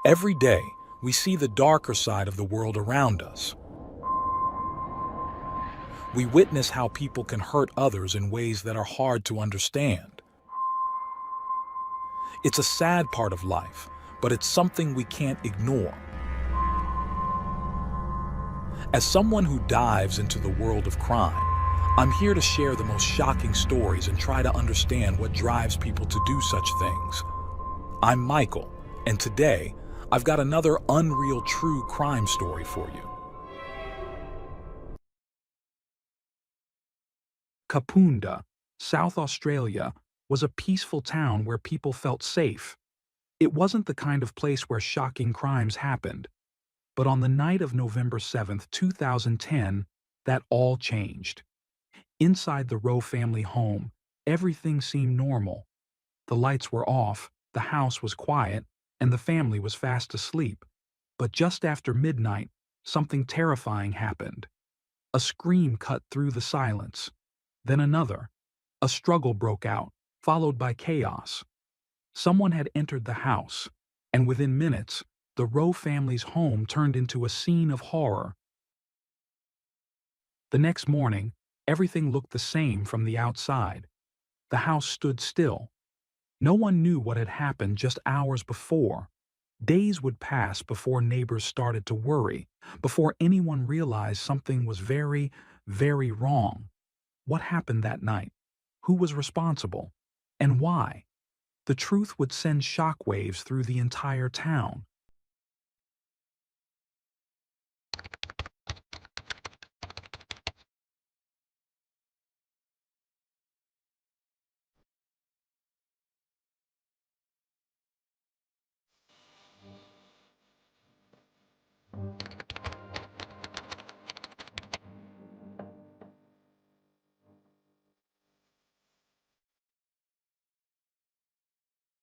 Every day, we see the darker side of the world around us. We witness how people can hurt others in ways that are hard to understand. It's a sad part of life, but it's something we can't ignore. As someone who dives into the world of crime, I'm here to share the most shocking stories and try to understand what drives people to do such things. I'm Michael, and today, I've got another unreal true crime story for you. Kapunda, South Australia, was a peaceful town where people felt safe. It wasn't the kind of place where shocking crimes happened. But on the night of November 7th, 2010, that all changed. Inside the Rowe family home, everything seemed normal. The lights were off, the house was quiet, and the family was fast asleep. But just after midnight, something terrifying happened. A scream cut through the silence. Then another. A struggle broke out, followed by chaos. Someone had entered the house, and within minutes, the Rowe family's home turned into a scene of horror. The next morning, everything looked the same from the outside. The house stood still. No one knew what had happened just hours before. Days would pass before neighbors started to worry, before anyone realized something was very, very wrong. What happened that night? Who was responsible? And why? The truth would send shockwaves through the entire town.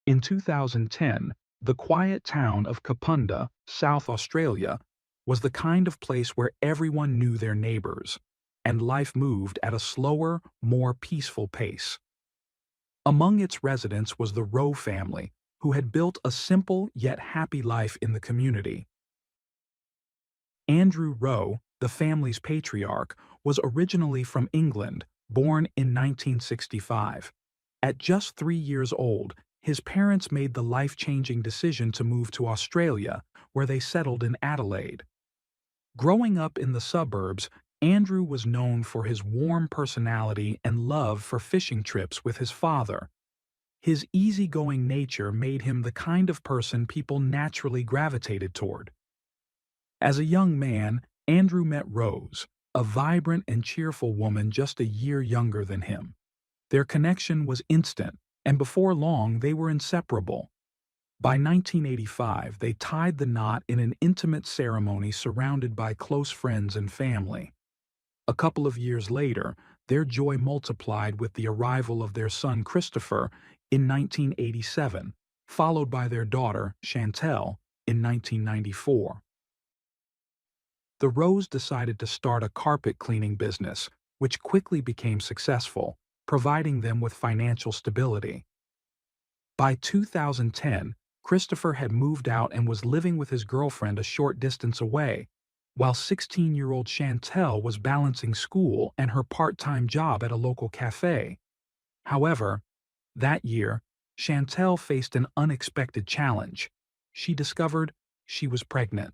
In 2010, the quiet town of Kapunda, South Australia, was the kind of place where everyone knew their neighbors, and life moved at a slower, more peaceful pace. Among its residents was the Rowe family, who had built a simple yet happy life in the community. Andrew Rowe, the family's patriarch, was originally from England, born in 1965. At just 3 years old, his parents made the life-changing decision to move to Australia, where they settled in Adelaide. Growing up in the suburbs, Andrew was known for his warm personality and love for fishing trips with his father. His easygoing nature made him the kind of person people naturally gravitated toward. As a young man, Andrew met Rose, a vibrant and cheerful woman just a year younger than him. Their connection was instant, and before long they were inseparable. By 1985, they tied the knot in an intimate ceremony surrounded by close friends and family. A couple of years later, their joy multiplied with the arrival of their son Christopher in 1987, followed by their daughter, Chantel, in 1994. The Rose decided to start a carpet cleaning business, which quickly became successful, providing them with financial stability. By 2010, Christopher had moved out and was living with his girlfriend a short distance away, while 16-year-old Chantel was balancing school and her part-time job at a local cafe. However, that year, Chantel faced an unexpected challenge. She discovered she was pregnant.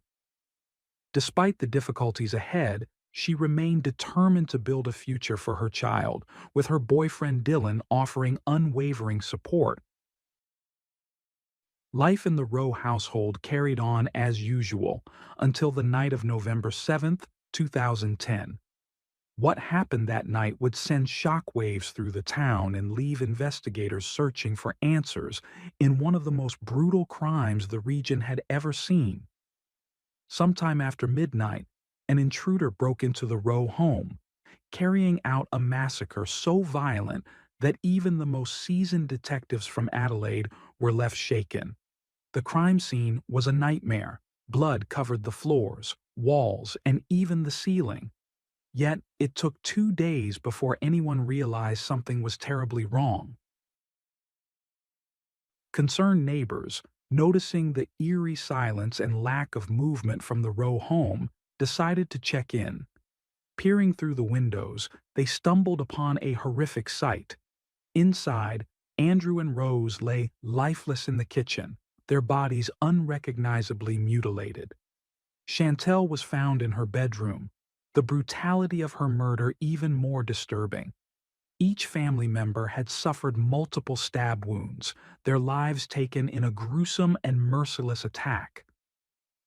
Despite the difficulties ahead, she remained determined to build a future for her child, with her boyfriend Dylan offering unwavering support. Life in the Rowe household carried on as usual until the night of November 7th, 2010. What happened that night would send shockwaves through the town and leave investigators searching for answers in one of the most brutal crimes the region had ever seen. Sometime after midnight, an intruder broke into the Rowe home, carrying out a massacre so violent that even the most seasoned detectives from Adelaide were left shaken. The crime scene was a nightmare. Blood covered the floors, walls, and even the ceiling. Yet, it took 2 days before anyone realized something was terribly wrong. Concerned neighbors, Noticing the eerie silence and lack of movement from the Rowe home, decided to check in. Peering through the windows, they stumbled upon a horrific sight. Inside, Andrew and Rose lay lifeless in the kitchen, their bodies unrecognizably mutilated. Chantel was found in her bedroom, the brutality of her murder even more disturbing. Each family member had suffered multiple stab wounds, their lives taken in a gruesome and merciless attack.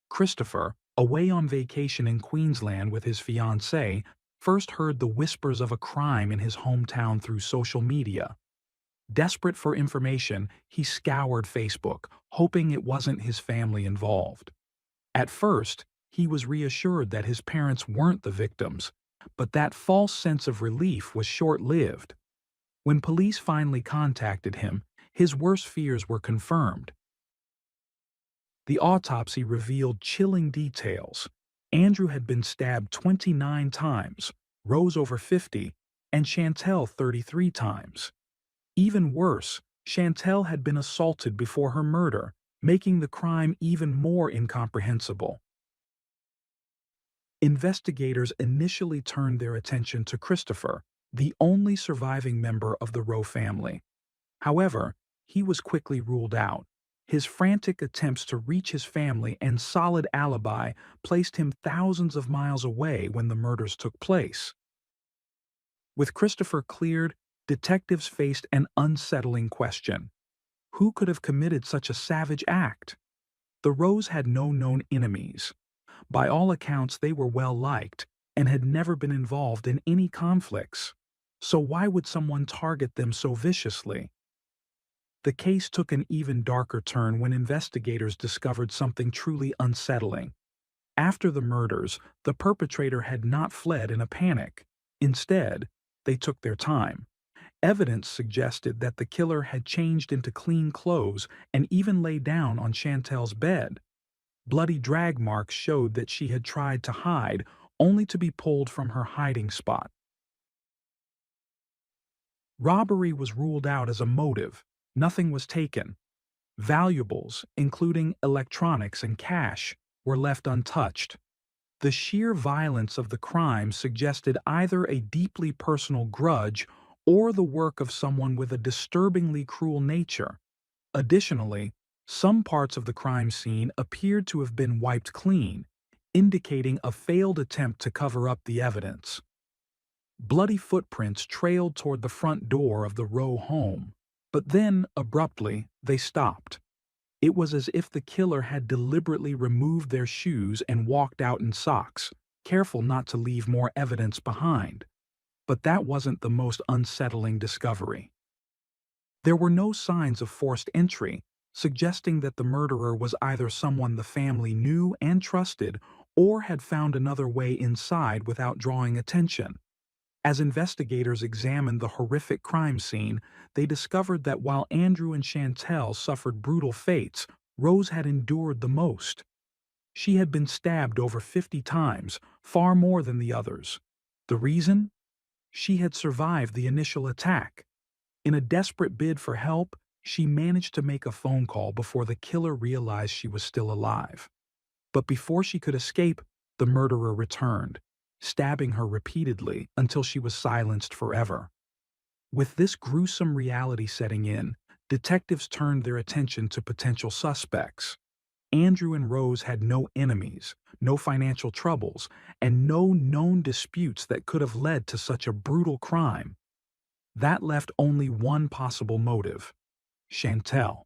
Christopher, away on vacation in Queensland with his fiancée, first heard the whispers of a crime in his hometown through social media. Desperate for information, he scoured Facebook, hoping it wasn't his family involved. At first, he was reassured that his parents weren't the victims, but that false sense of relief was short-lived. When police finally contacted him, his worst fears were confirmed. The autopsy revealed chilling details. Andrew had been stabbed 29 times, Rose over 50, and Chantel 33 times. Even worse, Chantel had been assaulted before her murder, making the crime even more incomprehensible. Investigators initially turned their attention to Christopher, the only surviving member of the Rowe family. However, he was quickly ruled out. His frantic attempts to reach his family and solid alibi placed him thousands of miles away when the murders took place. With Christopher cleared, detectives faced an unsettling question. Who could have committed such a savage act? The Rowes had no known enemies. By all accounts, they were well liked and had never been involved in any conflicts. So why would someone target them so viciously? The case took an even darker turn when investigators discovered something truly unsettling. After the murders, the perpetrator had not fled in a panic. Instead, they took their time. Evidence suggested that the killer had changed into clean clothes and even lay down on Chantel's bed. Bloody drag marks showed that she had tried to hide, only to be pulled from her hiding spot. Robbery was ruled out as a motive. Nothing was taken. Valuables, including electronics and cash, were left untouched. The sheer violence of the crime suggested either a deeply personal grudge or the work of someone with a disturbingly cruel nature. Additionally, some parts of the crime scene appeared to have been wiped clean, indicating a failed attempt to cover up the evidence. Bloody footprints trailed toward the front door of the Rowe home, but then, abruptly, they stopped. It was as if the killer had deliberately removed their shoes and walked out in socks, careful not to leave more evidence behind. But that wasn't the most unsettling discovery. There were no signs of forced entry, suggesting that the murderer was either someone the family knew and trusted or had found another way inside without drawing attention. As investigators examined the horrific crime scene, they discovered that while Andrew and Chantel suffered brutal fates, Rose had endured the most. She had been stabbed over 50 times, far more than the others. The reason? She had survived the initial attack. In a desperate bid for help, she managed to make a phone call before the killer realized she was still alive. But before she could escape, the murderer returned, stabbing her repeatedly until she was silenced forever. With this gruesome reality setting in, detectives turned their attention to potential suspects. Andrew and Rose had no enemies, no financial troubles, and no known disputes that could have led to such a brutal crime. That left only one possible motive: Chantel.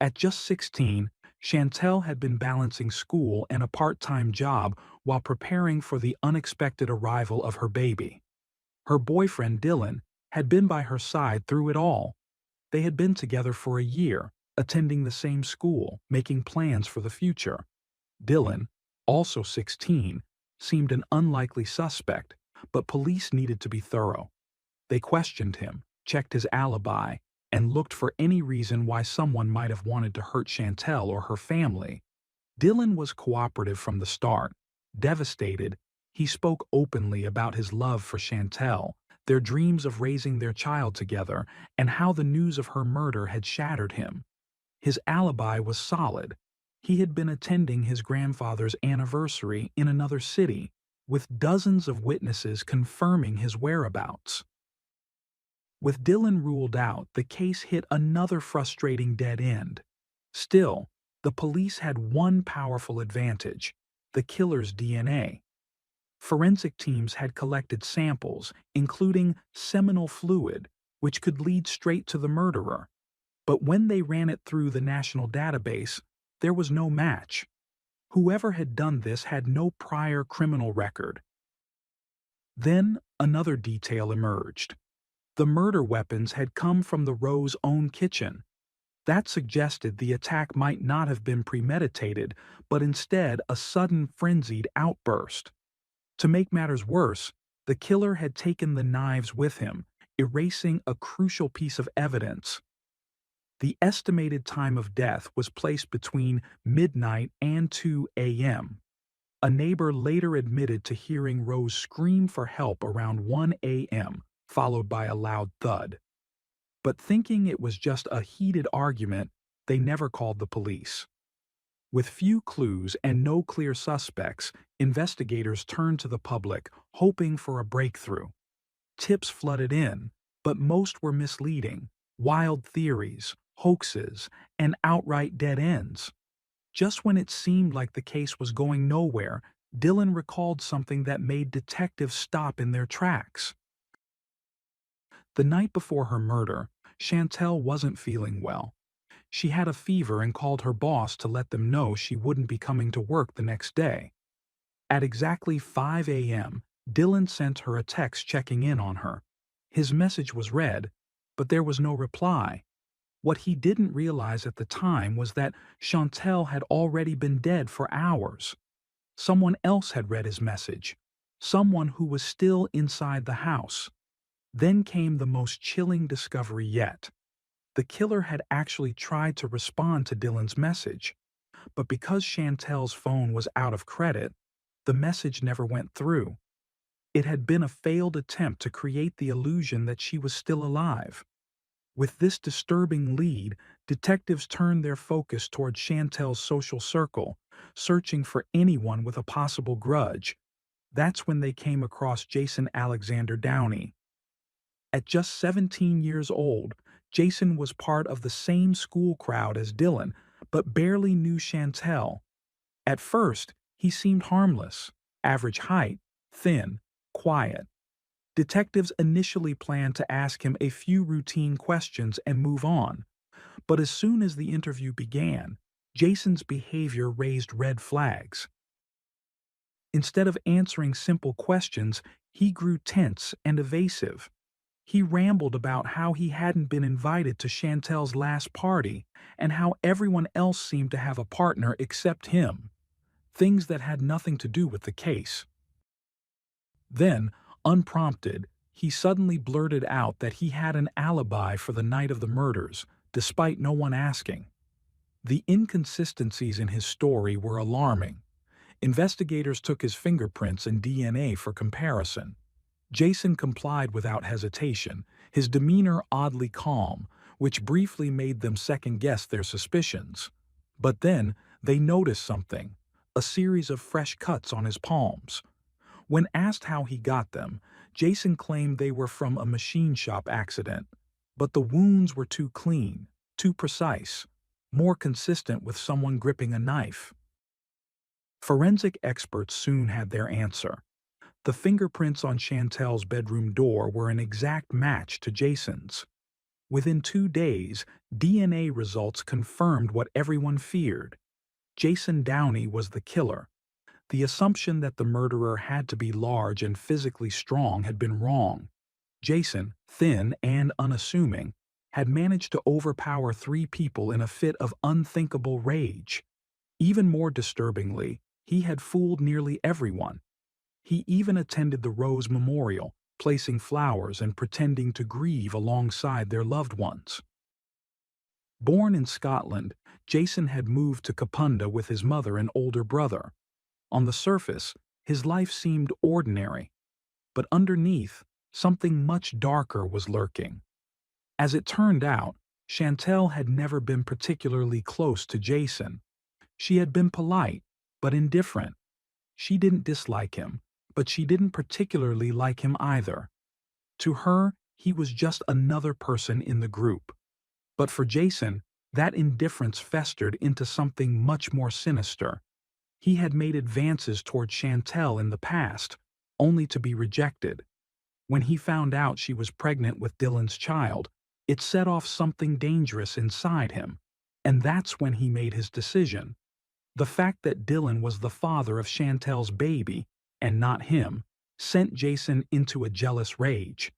At just 16, Chantel had been balancing school and a part-time job while preparing for the unexpected arrival of her baby. Her boyfriend, Dylan, had been by her side through it all. They had been together for a year, attending the same school, making plans for the future. Dylan, also 16, seemed an unlikely suspect, but police needed to be thorough. They questioned him, checked his alibi, and looked for any reason why someone might have wanted to hurt Chantel or her family. Dylan was cooperative from the start. Devastated, he spoke openly about his love for Chantel, their dreams of raising their child together, and how the news of her murder had shattered him. His alibi was solid. He had been attending his grandfather's anniversary in another city, with dozens of witnesses confirming his whereabouts. With Dylan ruled out, the case hit another frustrating dead end. Still, the police had one powerful advantage: the killer's DNA. Forensic teams had collected samples, including seminal fluid, which could lead straight to the murderer. But when they ran it through the national database, there was no match. Whoever had done this had no prior criminal record. Then another detail emerged. The murder weapons had come from the Rowe's own kitchen. That suggested the attack might not have been premeditated, but instead a sudden frenzied outburst. To make matters worse, the killer had taken the knives with him, erasing a crucial piece of evidence. The estimated time of death was placed between midnight and 2 a.m. A neighbor later admitted to hearing Rose scream for help around 1 a.m., followed by a loud thud. But thinking it was just a heated argument, they never called the police. With few clues and no clear suspects, investigators turned to the public, hoping for a breakthrough. Tips flooded in, but most were misleading: wild theories, hoaxes, and outright dead ends. Just when it seemed like the case was going nowhere, Dylan recalled something that made detectives stop in their tracks. The night before her murder, Chantel wasn't feeling well. She had a fever and called her boss to let them know she wouldn't be coming to work the next day. At exactly 5 a.m., Dylan sent her a text checking in on her. His message was read, but there was no reply. What he didn't realize at the time was that Chantel had already been dead for hours. Someone else had read his message. Someone who was still inside the house. Then came the most chilling discovery yet. The killer had actually tried to respond to Dylan's message, but because Chantel's phone was out of credit, the message never went through. It had been a failed attempt to create the illusion that she was still alive. With this disturbing lead, detectives turned their focus toward Chantel's social circle, searching for anyone with a possible grudge. That's when they came across Jason Alexander Downey. At just 17 years old, Jason was part of the same school crowd as Dylan, but barely knew Chantel. At first, he seemed harmless: average height, thin, quiet. Detectives initially planned to ask him a few routine questions and move on. But as soon as the interview began, Jason's behavior raised red flags. Instead of answering simple questions, he grew tense and evasive. He rambled about how he hadn't been invited to Chantel's last party and how everyone else seemed to have a partner except him. Things that had nothing to do with the case. Then, unprompted, he suddenly blurted out that he had an alibi for the night of the murders, despite no one asking. The inconsistencies in his story were alarming. Investigators took his fingerprints and DNA for comparison. Jason complied without hesitation, his demeanor oddly calm, which briefly made them second-guess their suspicions. But then, they noticed something: a series of fresh cuts on his palms. When asked how he got them, Jason claimed they were from a machine shop accident. But the wounds were too clean, too precise, more consistent with someone gripping a knife. Forensic experts soon had their answer. The fingerprints on Chantel's bedroom door were an exact match to Jason's. Within 2 days, DNA results confirmed what everyone feared. Jason Downey was the killer. The assumption that the murderer had to be large and physically strong had been wrong. Jason, thin and unassuming, had managed to overpower 3 people in a fit of unthinkable rage. Even more disturbingly, he had fooled nearly everyone. He even attended the Rose Memorial, placing flowers and pretending to grieve alongside their loved ones. Born in Scotland, Jason had moved to Kapunda with his mother and older brother. On the surface, his life seemed ordinary, but underneath, something much darker was lurking. As it turned out, Chantel had never been particularly close to Jason. She had been polite, but indifferent. She didn't dislike him, but she didn't particularly like him either. To her, he was just another person in the group. But for Jason, that indifference festered into something much more sinister. He had made advances toward Chantel in the past, only to be rejected. When he found out she was pregnant with Dylan's child, it set off something dangerous inside him, and that's when he made his decision. The fact that Dylan was the father of Chantel's baby, and not him, sent Jason into a jealous rage.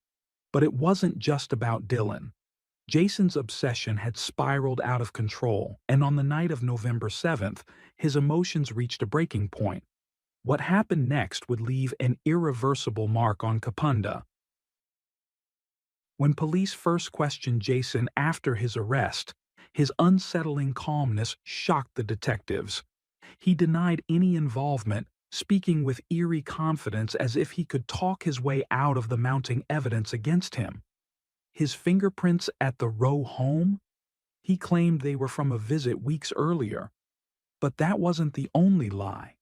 But it wasn't just about Dylan. Jason's obsession had spiraled out of control, and on the night of November 7th, his emotions reached a breaking point. What happened next would leave an irreversible mark on Kapunda. When police first questioned Jason after his arrest, his unsettling calmness shocked the detectives. He denied any involvement, speaking with eerie confidence as if he could talk his way out of the mounting evidence against him. His fingerprints at the Rowe home? He claimed they were from a visit weeks earlier. But that wasn't the only lie.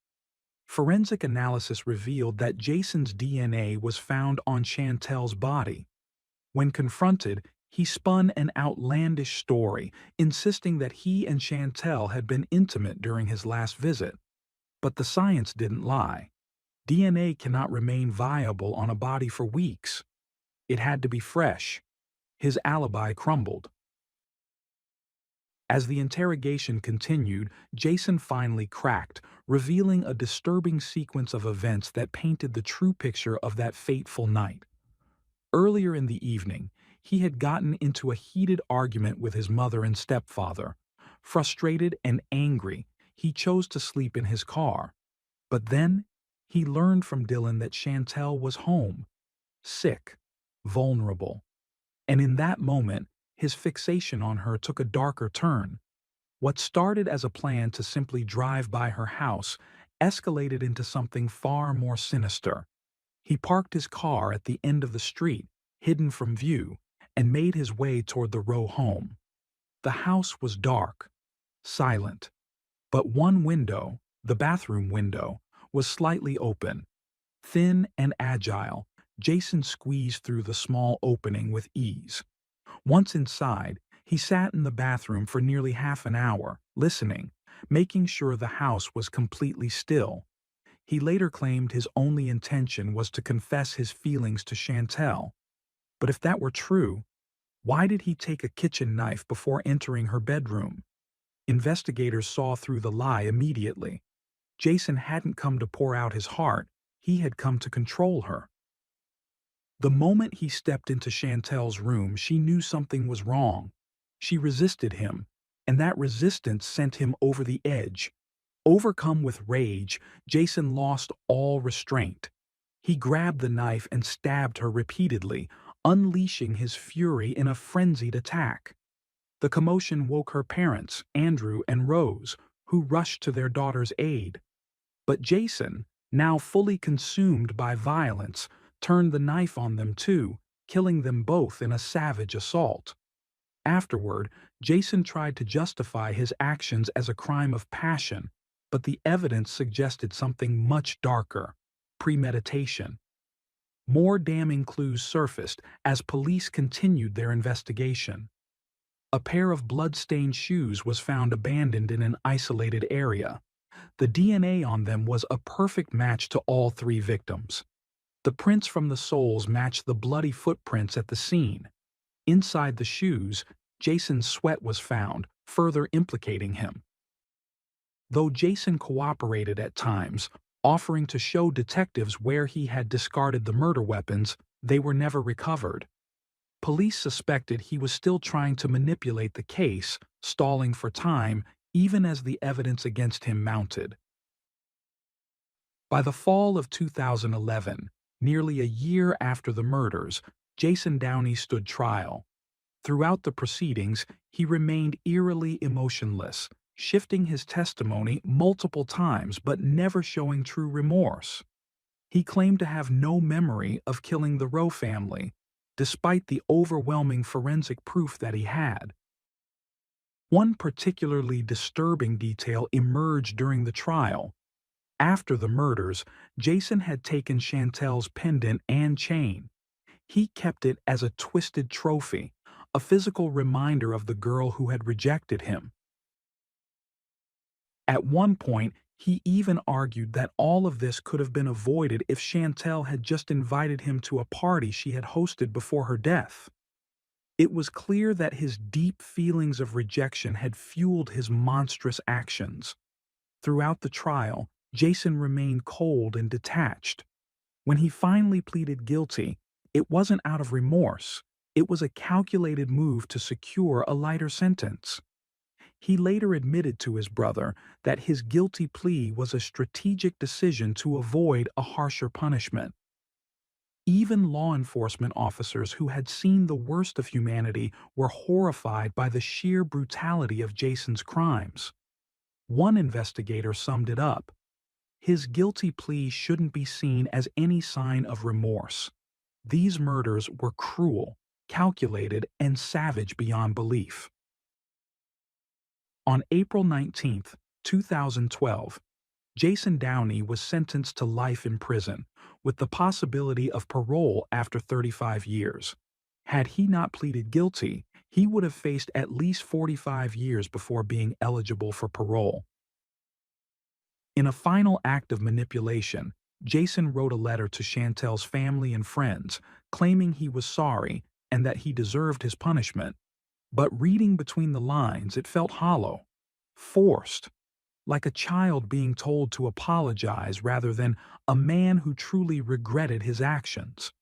Forensic analysis revealed that Jason's DNA was found on Chantel's body. When confronted, he spun an outlandish story, insisting that he and Chantel had been intimate during his last visit. But the science didn't lie. DNA cannot remain viable on a body for weeks. It had to be fresh. His alibi crumbled. As the interrogation continued, Jason finally cracked, revealing a disturbing sequence of events that painted the true picture of that fateful night. Earlier in the evening, he had gotten into a heated argument with his mother and stepfather. Frustrated and angry, he chose to sleep in his car. But then, he learned from Dylan that Chantel was home, sick, vulnerable. And in that moment, his fixation on her took a darker turn. What started as a plan to simply drive by her house escalated into something far more sinister. He parked his car at the end of the street, hidden from view, and made his way toward the Rowe home. The house was dark, silent, but one window, the bathroom window, was slightly open. Thin and agile, Jason squeezed through the small opening with ease. Once inside, he sat in the bathroom for nearly half an hour, listening, making sure the house was completely still. He later claimed his only intention was to confess his feelings to Chantel. But if that were true, why did he take a kitchen knife before entering her bedroom? Investigators saw through the lie immediately. Jason hadn't come to pour out his heart, he had come to control her. The moment he stepped into Chantel's room, she knew something was wrong. She resisted him, and that resistance sent him over the edge. Overcome with rage, Jason lost all restraint. He grabbed the knife and stabbed her repeatedly, unleashing his fury in a frenzied attack. The commotion woke her parents, Andrew and Rose, who rushed to their daughter's aid. But Jason, now fully consumed by violence, turned the knife on them too, killing them both in a savage assault. Afterward, Jason tried to justify his actions as a crime of passion, but the evidence suggested something much darker: premeditation. More damning clues surfaced as police continued their investigation. A pair of blood-stained shoes was found abandoned in an isolated area. The DNA on them was a perfect match to all three victims. The prints from the soles matched the bloody footprints at the scene. Inside the shoes, Jason's sweat was found, further implicating him. Though Jason cooperated at times, offering to show detectives where he had discarded the murder weapons, they were never recovered. Police suspected he was still trying to manipulate the case, stalling for time, even as the evidence against him mounted. By the fall of 2011, nearly a year after the murders, Jason Downey stood trial. Throughout the proceedings, he remained eerily emotionless, shifting his testimony multiple times but never showing true remorse. He claimed to have no memory of killing the Rowe family, despite the overwhelming forensic proof that he had. One particularly disturbing detail emerged during the trial. After the murders, Jason had taken Chantel's pendant and chain. He kept it as a twisted trophy, a physical reminder of the girl who had rejected him. At one point, he even argued that all of this could have been avoided if Chantel had just invited him to a party she had hosted before her death. It was clear that his deep feelings of rejection had fueled his monstrous actions. Throughout the trial, Jason remained cold and detached. When he finally pleaded guilty, it wasn't out of remorse. It was a calculated move to secure a lighter sentence. He later admitted to his brother that his guilty plea was a strategic decision to avoid a harsher punishment. Even law enforcement officers who had seen the worst of humanity were horrified by the sheer brutality of Jason's crimes. One investigator summed it up. His guilty plea shouldn't be seen as any sign of remorse. These murders were cruel, calculated, and savage beyond belief. On April 19, 2012, Jason Downey was sentenced to life in prison, with the possibility of parole after 35 years. Had he not pleaded guilty, he would have faced at least 45 years before being eligible for parole. In a final act of manipulation, Jason wrote a letter to Chantel's family and friends, claiming he was sorry and that he deserved his punishment. But reading between the lines, it felt hollow, forced, like a child being told to apologize rather than a man who truly regretted his actions.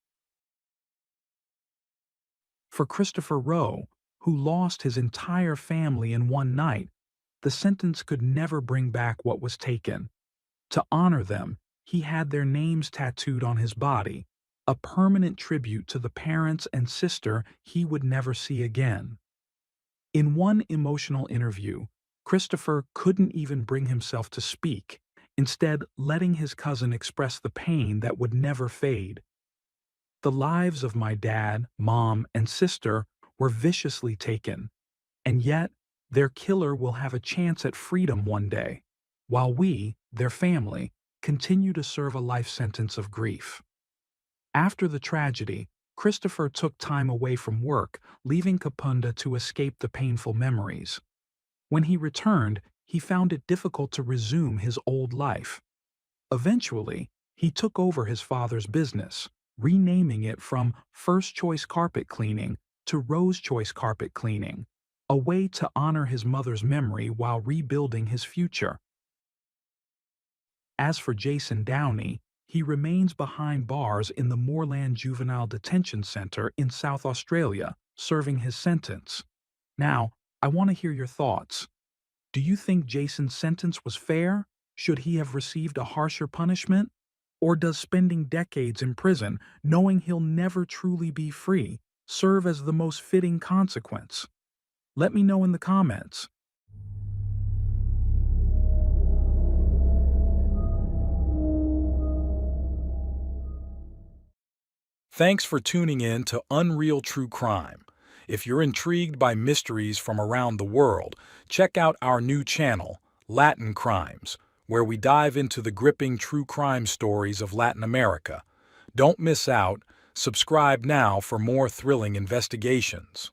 For Christopher Rowe, who lost his entire family in one night, the sentence could never bring back what was taken. To honor them, he had their names tattooed on his body, a permanent tribute to the parents and sister he would never see again. In one emotional interview, Christopher couldn't even bring himself to speak, instead letting his cousin express the pain that would never fade. The lives of my dad, mom, and sister were viciously taken, and yet their killer will have a chance at freedom one day, while we, their family, continue to serve a life sentence of grief. After the tragedy, Christopher took time away from work, leaving Kapunda to escape the painful memories. When he returned, he found it difficult to resume his old life. Eventually, he took over his father's business, renaming it from First Choice Carpet Cleaning to Rose Choice Carpet Cleaning, a way to honor his mother's memory while rebuilding his future. As for Jason Downey, he remains behind bars in the Moorland Juvenile Detention Center in South Australia, serving his sentence. Now, I want to hear your thoughts. Do you think Jason's sentence was fair? Should he have received a harsher punishment? Or does spending decades in prison, knowing he'll never truly be free, serve as the most fitting consequence? Let me know in the comments. Thanks for tuning in to Unreal True Crime. If you're intrigued by mysteries from around the world, check out our new channel, Latin Crimes, where we dive into the gripping true crime stories of Latin America. Don't miss out. Subscribe now for more thrilling investigations.